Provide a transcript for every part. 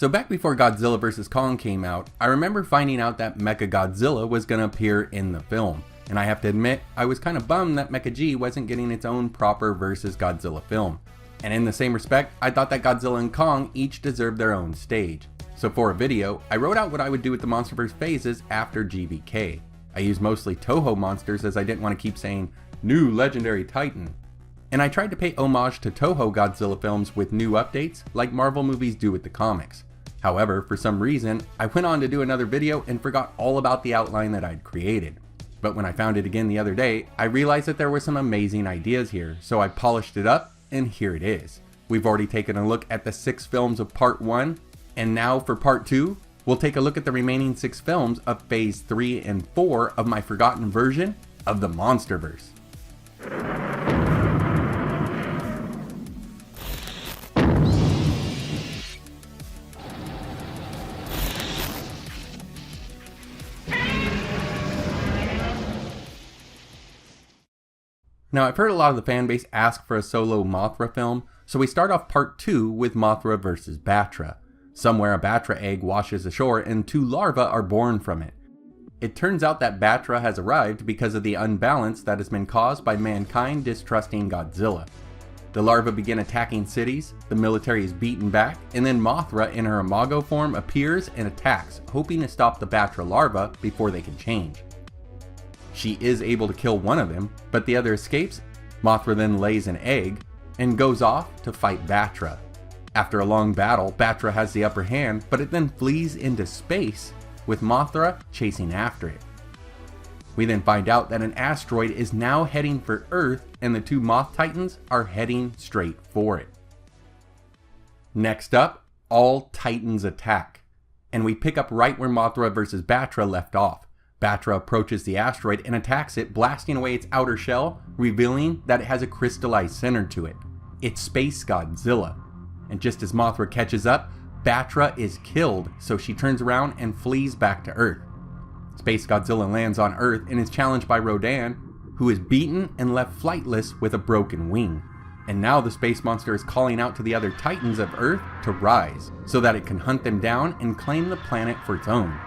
So back before Godzilla vs. Kong came out, I remember finding out that Mechagodzilla was going to appear in the film. And I have to admit, I was kind of bummed that Mecha G wasn't getting its own proper vs. Godzilla film. And in the same respect, I thought that Godzilla and Kong each deserved their own stage. So for a video, I wrote out what I would do with the Monsterverse phases after GVK. I used mostly Toho monsters as I didn't want to keep saying, new legendary titan. And I tried to pay homage to Toho Godzilla films with new updates, like Marvel movies do with the comics. However, for some reason, I went on to do another video and forgot all about the outline that I'd created. But when I found it again the other day, I realized that there were some amazing ideas here, so I polished it up, and here it is. We've already taken a look at the 6 films of Part 1, and now for Part 2, we'll take a look at the remaining 6 films of Phase 3 and 4 of my forgotten version of the Monsterverse. Now, I've heard a lot of the fanbase ask for a solo Mothra film, so we start off Part 2 with Mothra Vs. Battra. Somewhere a Batra egg washes ashore and 2 larvae are born from it. It turns out that Batra has arrived because of the unbalance that has been caused by mankind distrusting Godzilla. The larvae begin attacking cities, the military is beaten back, and then Mothra in her imago form appears and attacks, hoping to stop the Batra larvae before they can change. She is able to kill one of them, but the other escapes. Mothra then lays an egg and goes off to fight Batra. After a long battle, Batra has the upper hand, but it then flees into space, with Mothra chasing after it. We then find out that an asteroid is now heading for Earth, and the 2 Moth Titans are heading straight for it. Next up, all Titans attack, and we pick up right where Mothra vs. Batra left off. Batra approaches the asteroid and attacks it, blasting away its outer shell, revealing that it has a crystallized center to it. It's Space Godzilla. And just as Mothra catches up, Batra is killed, so she turns around and flees back to Earth. Space Godzilla lands on Earth and is challenged by Rodan, who is beaten and left flightless with a broken wing. And now the space monster is calling out to the other Titans of Earth to rise, so that it can hunt them down and claim the planet for its own.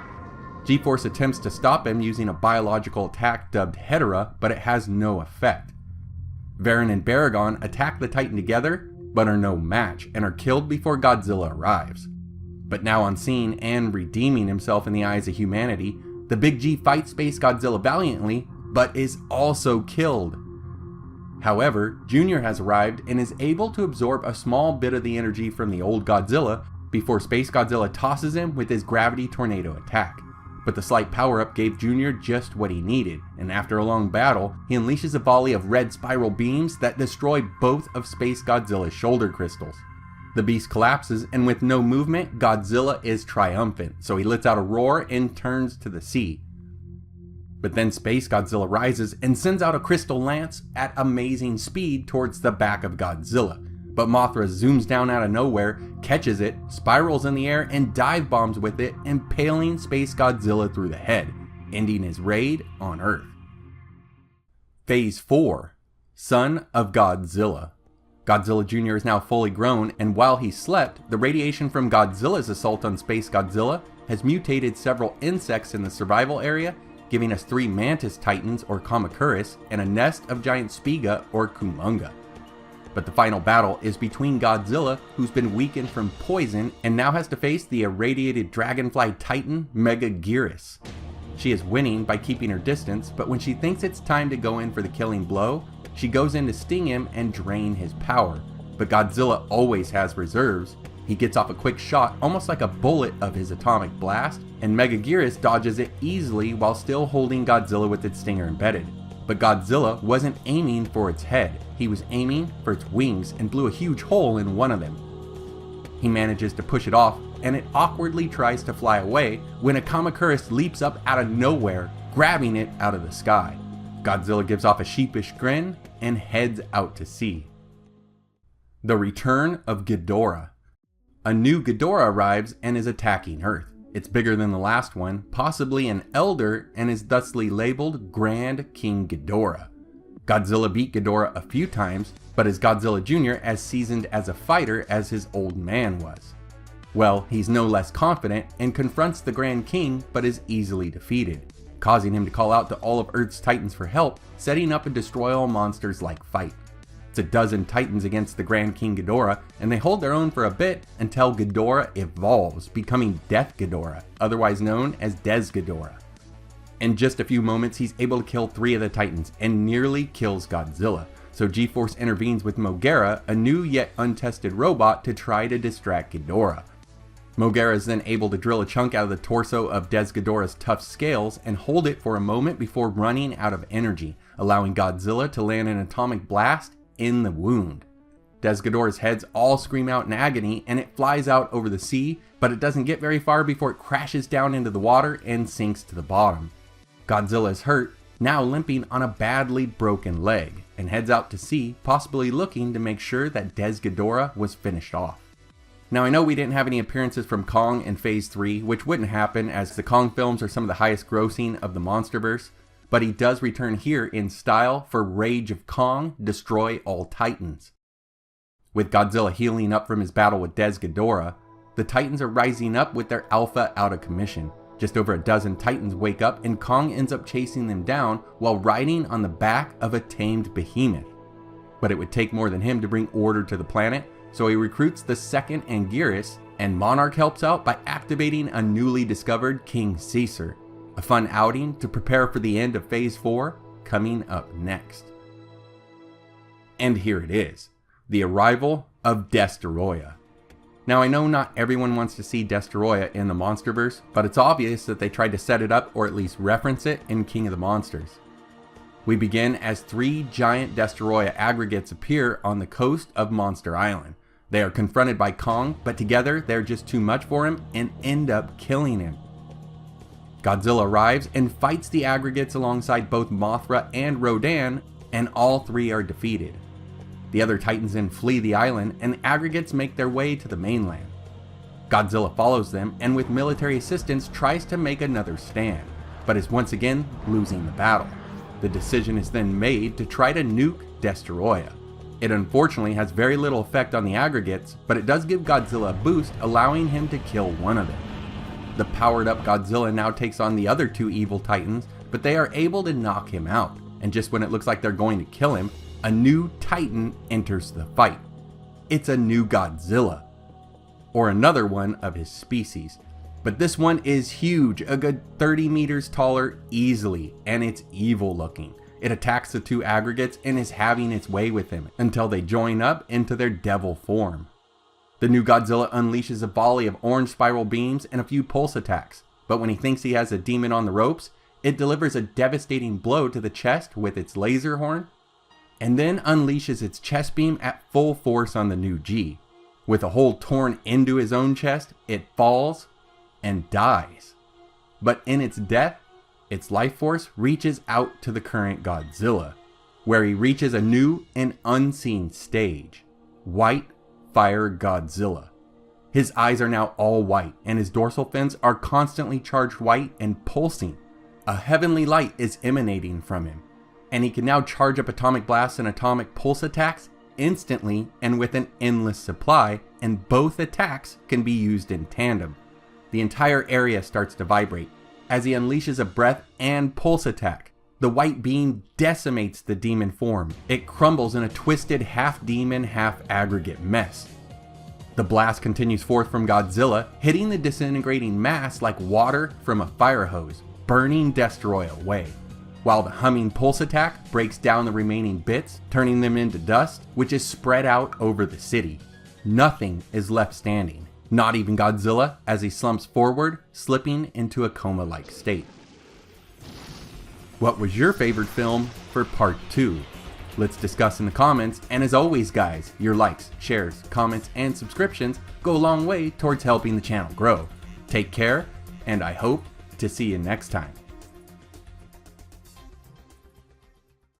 G-Force attempts to stop him using a biological attack dubbed Ghidorah, but it has no effect. Varan and Baragon attack the Titan together, but are no match and are killed before Godzilla arrives. But now on scene and redeeming himself in the eyes of humanity, the Big G fights Space Godzilla valiantly, but is also killed. However, Junior has arrived and is able to absorb a small bit of the energy from the old Godzilla before Space Godzilla tosses him with his gravity tornado attack. But the slight power-up gave Junior just what he needed, and after a long battle, he unleashes a volley of red spiral beams that destroy both of Space Godzilla's shoulder crystals. The beast collapses, and with no movement, Godzilla is triumphant, so he lets out a roar and turns to the sea. But then Space Godzilla rises and sends out a crystal lance at amazing speed towards the back of Godzilla. But Mothra zooms down out of nowhere, catches it, spirals in the air, and dive bombs with it, impaling Space Godzilla through the head, ending his raid on Earth. Phase 4. Son of Godzilla. Godzilla Jr. is now fully grown, and while he slept, the radiation from Godzilla's assault on Space Godzilla has mutated several insects in the survival area, giving us 3 Mantis Titans or Kamacuras, and a nest of giant Spiga or Kumonga. But the final battle is between Godzilla, who's been weakened from poison and now has to face the irradiated dragonfly titan Megaguirus. She is winning by keeping her distance, but when she thinks it's time to go in for the killing blow, she goes in to sting him and drain his power. But Godzilla always has reserves. He gets off a quick shot, almost like a bullet of his atomic blast, and Megaguirus dodges it easily while still holding Godzilla with its stinger embedded. But Godzilla wasn't aiming for its head, he was aiming for its wings and blew a huge hole in one of them. He manages to push it off, and it awkwardly tries to fly away when a Kamacuras leaps up out of nowhere, grabbing it out of the sky. Godzilla gives off a sheepish grin and heads out to sea. The Return of Ghidorah. A new Ghidorah arrives and is attacking Earth. It's bigger than the last one, possibly an elder, and is thusly labeled Grand King Ghidorah. Godzilla beat Ghidorah a few times, but is Godzilla Jr. as seasoned as a fighter as his old man was. Well, he's no less confident and confronts the Grand King, but is easily defeated, causing him to call out to all of Earth's Titans for help, setting up a destroy all monsters-like fight. It's a dozen Titans against the Grand King Ghidorah, and they hold their own for a bit until Ghidorah evolves, becoming Death Ghidorah, otherwise known as Ghidorah. In just a few moments, he's able to kill 3 of the Titans and nearly kills Godzilla, so G-Force intervenes with Mothra, a new yet untested robot, to try to distract Ghidorah. Mothra is then able to drill a chunk out of the torso of Ghidorah's tough scales and hold it for a moment before running out of energy, allowing Godzilla to land an atomic blast in the wound. Ghidorah's heads all scream out in agony and it flies out over the sea, but it doesn't get very far before it crashes down into the water and sinks to the bottom. Godzilla is hurt, now limping on a badly broken leg, and heads out to sea, possibly looking to make sure that Ghidorah was finished off. Now I know we didn't have any appearances from Kong in Phase 3, which wouldn't happen as the Kong films are some of the highest grossing of the Monsterverse, but he does return here in style for Rage of Kong, Destroy All Titans. With Godzilla healing up from his battle with Ghidorah, the Titans are rising up with their alpha out of commission. Just over a dozen Titans wake up and Kong ends up chasing them down while riding on the back of a tamed behemoth. But it would take more than him to bring order to the planet, so he recruits the second Anguirus, and Monarch helps out by activating a newly discovered King Caesar. A fun outing to prepare for the end of Phase 4 coming up next. And here it is, the arrival of Destoroyah. Now I know not everyone wants to see Destoroyah in the Monsterverse, but it's obvious that they tried to set it up or at least reference it in King of the Monsters. We begin as 3 giant Destoroyah aggregates appear on the coast of Monster Island. They are confronted by Kong, but together they're just too much for him and end up killing him. Godzilla arrives and fights the aggregates alongside both Mothra and Rodan, and all 3 are defeated. The other Titans then flee the island and the aggregates make their way to the mainland. Godzilla follows them and with military assistance tries to make another stand, but is once again losing the battle. The decision is then made to try to nuke Destoroyah. It unfortunately has very little effect on the aggregates, but it does give Godzilla a boost, allowing him to kill one of them. The powered up Godzilla now takes on the other 2 evil Titans, but they are able to knock him out, and just when it looks like they're going to kill him, a new Titan enters the fight. It's a new Godzilla, or another one of his species. But this one is huge, a good 30 meters taller easily, and it's evil looking. It attacks the 2 aggregates and is having its way with him until they join up into their devil form. The new Godzilla unleashes a volley of orange spiral beams and a few pulse attacks, but when he thinks he has a demon on the ropes, it delivers a devastating blow to the chest with its laser horn, and then unleashes its chest beam at full force on the new G. With a hole torn into his own chest, it falls and dies. But in its death, its life force reaches out to the current Godzilla, where he reaches a new and unseen stage, White Fire Godzilla. His eyes are now all white, and his dorsal fins are constantly charged white and pulsing. A heavenly light is emanating from him, and he can now charge up atomic blasts and atomic pulse attacks instantly and with an endless supply, and both attacks can be used in tandem. The entire area starts to vibrate as he unleashes a breath and pulse attack. The white beam decimates the demon form. It crumbles in a twisted half-demon, half-aggregate mess. The blast continues forth from Godzilla, hitting the disintegrating mass like water from a fire hose, burning Destoroyah away, while the humming pulse attack breaks down the remaining bits, turning them into dust, which is spread out over the city. Nothing is left standing, not even Godzilla, as he slumps forward, slipping into a coma-like state. What was your favorite film for part 2? Let's discuss in the comments, and as always guys, your likes, shares, comments, and subscriptions go a long way towards helping the channel grow. Take care, and I hope to see you next time.